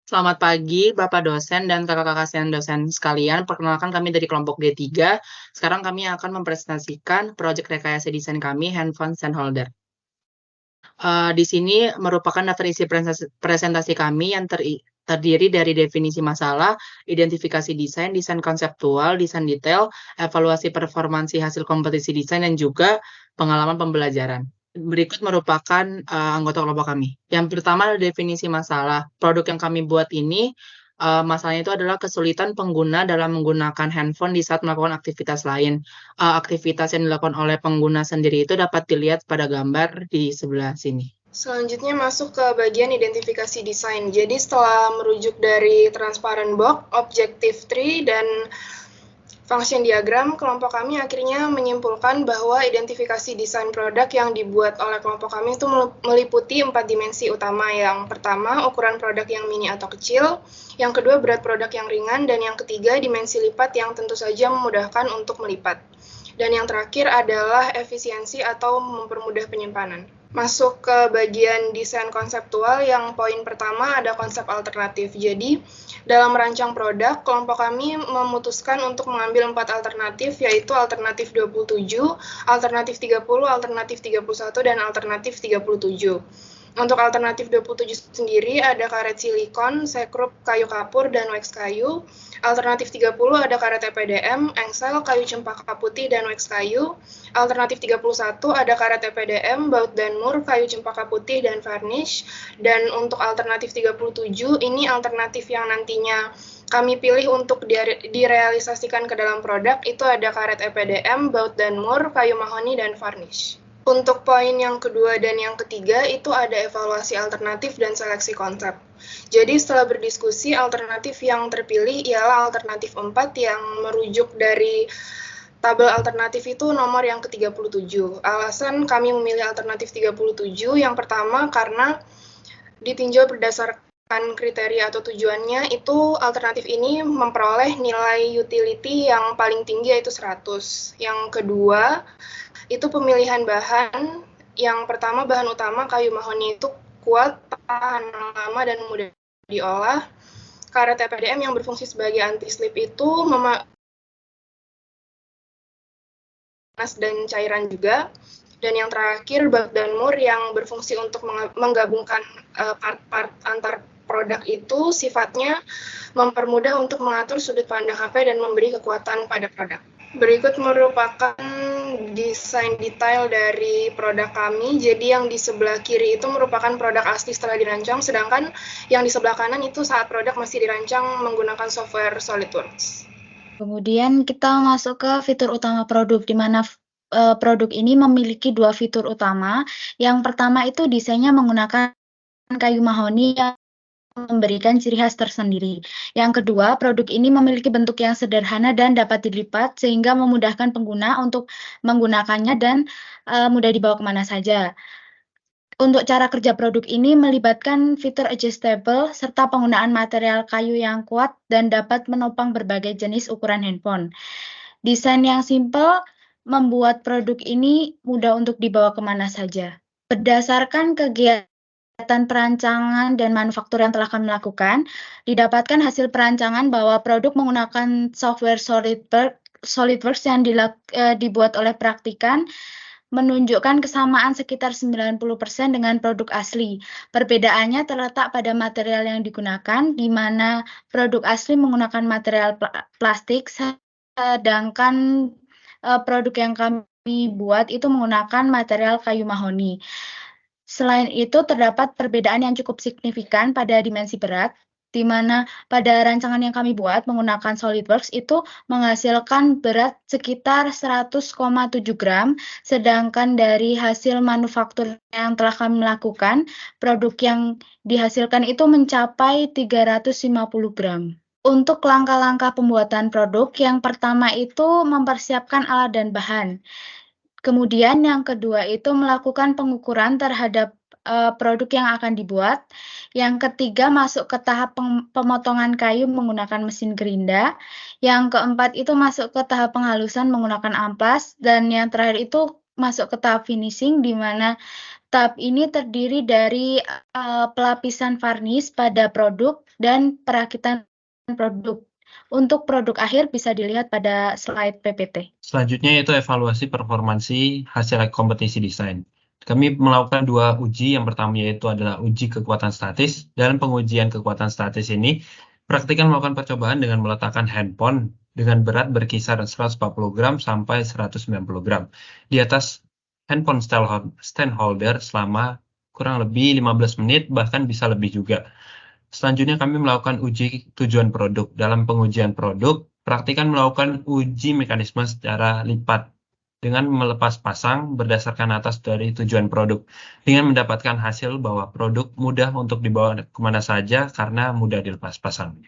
Selamat pagi, Bapak dosen dan kakak-kakak dosen sekalian. Perkenalkan kami dari kelompok D3. Sekarang kami akan mempresentasikan proyek rekayasa desain kami, handphone standholder. Di sini merupakan daftar isi presentasi kami yang terdiri dari definisi masalah, identifikasi desain, desain konseptual, desain detail, evaluasi performansi hasil kompetisi desain, dan juga pengalaman pembelajaran. Berikut merupakan anggota kelompok kami. Yang pertama adalah definisi masalah. Produk yang kami buat ini, masalahnya itu adalah kesulitan pengguna dalam menggunakan handphone di saat melakukan aktivitas lain. Aktivitas yang dilakukan oleh pengguna sendiri itu dapat dilihat pada gambar di sebelah sini. Selanjutnya masuk ke bagian identifikasi desain. Jadi setelah merujuk dari transparent box, objective tree, dan function diagram, kelompok kami akhirnya menyimpulkan bahwa identifikasi desain produk yang dibuat oleh kelompok kami itu meliputi 4 dimensi utama. Yang pertama, ukuran produk yang mini atau kecil. Yang kedua, berat produk yang ringan. Dan yang ketiga, dimensi lipat yang tentu saja memudahkan untuk melipat. Dan yang terakhir adalah efisiensi atau mempermudah penyimpanan. Masuk ke bagian desain konseptual, yang poin pertama ada konsep alternatif. Jadi, dalam merancang produk, kelompok kami memutuskan untuk mengambil 4 alternatif, yaitu alternatif 27, alternatif 30, alternatif 31, dan alternatif 37. Untuk alternatif 27 sendiri ada karet silikon, sekrup kayu kapur, dan wax kayu. Alternatif 30 ada karet EPDM, engsel, kayu cempaka putih, dan wax kayu. Alternatif 31 ada karet EPDM, baut dan mur, kayu cempaka putih, dan varnish. Dan untuk alternatif 37, ini alternatif yang nantinya kami pilih untuk direalisasikan ke dalam produk, itu ada karet EPDM, baut dan mur, kayu mahoni, dan varnish. Untuk poin yang kedua dan yang ketiga, itu ada evaluasi alternatif dan seleksi konsep. Jadi setelah berdiskusi, alternatif yang terpilih ialah alternatif 4 yang merujuk dari tabel alternatif itu nomor yang ke-37. Alasan kami memilih alternatif 37, yang pertama karena ditinjau berdasarkan kriteria atau tujuannya, itu alternatif ini memperoleh nilai utility yang paling tinggi yaitu 100. Yang kedua, itu pemilihan bahan. Yang pertama, bahan utama kayu mahoni itu kuat, tahan lama, dan mudah diolah. Karet EPDM yang berfungsi sebagai anti-slip itu panas dan cairan juga. Dan yang terakhir, baut dan mur yang berfungsi untuk menggabungkan part-part antar produk itu sifatnya mempermudah untuk mengatur sudut pandang HP dan memberi kekuatan pada produk. Berikut merupakan desain detail dari produk kami. Jadi yang di sebelah kiri itu merupakan produk asli setelah dirancang, sedangkan yang di sebelah kanan itu saat produk masih dirancang menggunakan software SolidWorks. Kemudian kita masuk ke fitur utama produk, di mana produk ini memiliki 2 fitur utama. Yang pertama itu desainnya menggunakan kayu mahoni yang memberikan ciri khas tersendiri. Yang kedua, produk ini memiliki bentuk yang sederhana dan dapat dilipat sehingga memudahkan pengguna untuk menggunakannya dan mudah dibawa kemana saja. Untuk cara kerja produk ini melibatkan fitur adjustable serta penggunaan material kayu yang kuat dan dapat menopang berbagai jenis ukuran handphone. Desain yang simpel membuat produk ini mudah untuk dibawa kemana saja. Berdasarkan kegiatan perancangan dan manufaktur yang telah kami lakukan, didapatkan hasil perancangan bahwa produk menggunakan software SolidWorks yang dibuat oleh Praktikan menunjukkan kesamaan sekitar 90% dengan produk asli. Perbedaannya terletak pada material yang digunakan, di mana produk asli menggunakan material plastik, sedangkan produk yang kami buat itu menggunakan material kayu mahoni. Selain itu, terdapat perbedaan yang cukup signifikan pada dimensi berat, di mana pada rancangan yang kami buat menggunakan SolidWorks itu menghasilkan berat sekitar 100,7 gram, sedangkan dari hasil manufaktur yang telah kami lakukan, produk yang dihasilkan itu mencapai 350 gram. Untuk langkah-langkah pembuatan produk, yang pertama itu mempersiapkan alat dan bahan. Kemudian yang kedua itu melakukan pengukuran terhadap produk yang akan dibuat. Yang ketiga masuk ke tahap pemotongan kayu menggunakan mesin gerinda. Yang keempat itu masuk ke tahap penghalusan menggunakan amplas. Dan yang terakhir itu masuk ke tahap finishing, di mana Tahap ini terdiri dari pelapisan varnis pada produk dan perakitan produk. Untuk produk akhir bisa dilihat pada slide PPT. Selanjutnya yaitu evaluasi performansi hasil kompetisi desain. Kami melakukan 2 uji. Yang pertama yaitu adalah uji kekuatan statis. Dalam pengujian kekuatan statis ini, praktikan melakukan percobaan dengan meletakkan handphone dengan berat berkisar 140 gram sampai 190 gram di atas handphone stand holder selama kurang lebih 15 menit, bahkan bisa lebih juga. Selanjutnya kami melakukan uji tujuan produk. Dalam pengujian produk, praktikan melakukan uji mekanisme secara lipat dengan melepas pasang berdasarkan atas dari tujuan produk, dengan mendapatkan hasil bahwa produk mudah untuk dibawa kemana saja karena mudah dilepas pasang.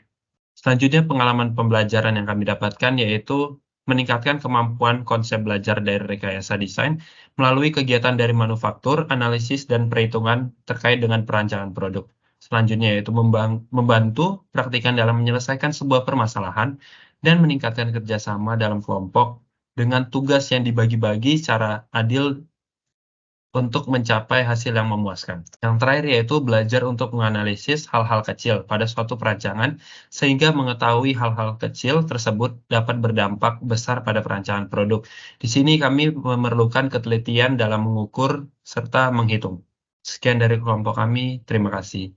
Selanjutnya pengalaman pembelajaran yang kami dapatkan yaitu meningkatkan kemampuan konsep belajar dari rekayasa desain melalui kegiatan dari manufaktur, analisis, dan perhitungan terkait dengan perancangan produk. Selanjutnya yaitu membantu praktikan dalam menyelesaikan sebuah permasalahan dan meningkatkan kerjasama dalam kelompok dengan tugas yang dibagi-bagi secara adil untuk mencapai hasil yang memuaskan. Yang terakhir yaitu belajar untuk menganalisis hal-hal kecil pada suatu perancangan sehingga mengetahui hal-hal kecil tersebut dapat berdampak besar pada perancangan produk. Di sini kami memerlukan ketelitian dalam mengukur serta menghitung. Sekian dari kelompok kami, terima kasih.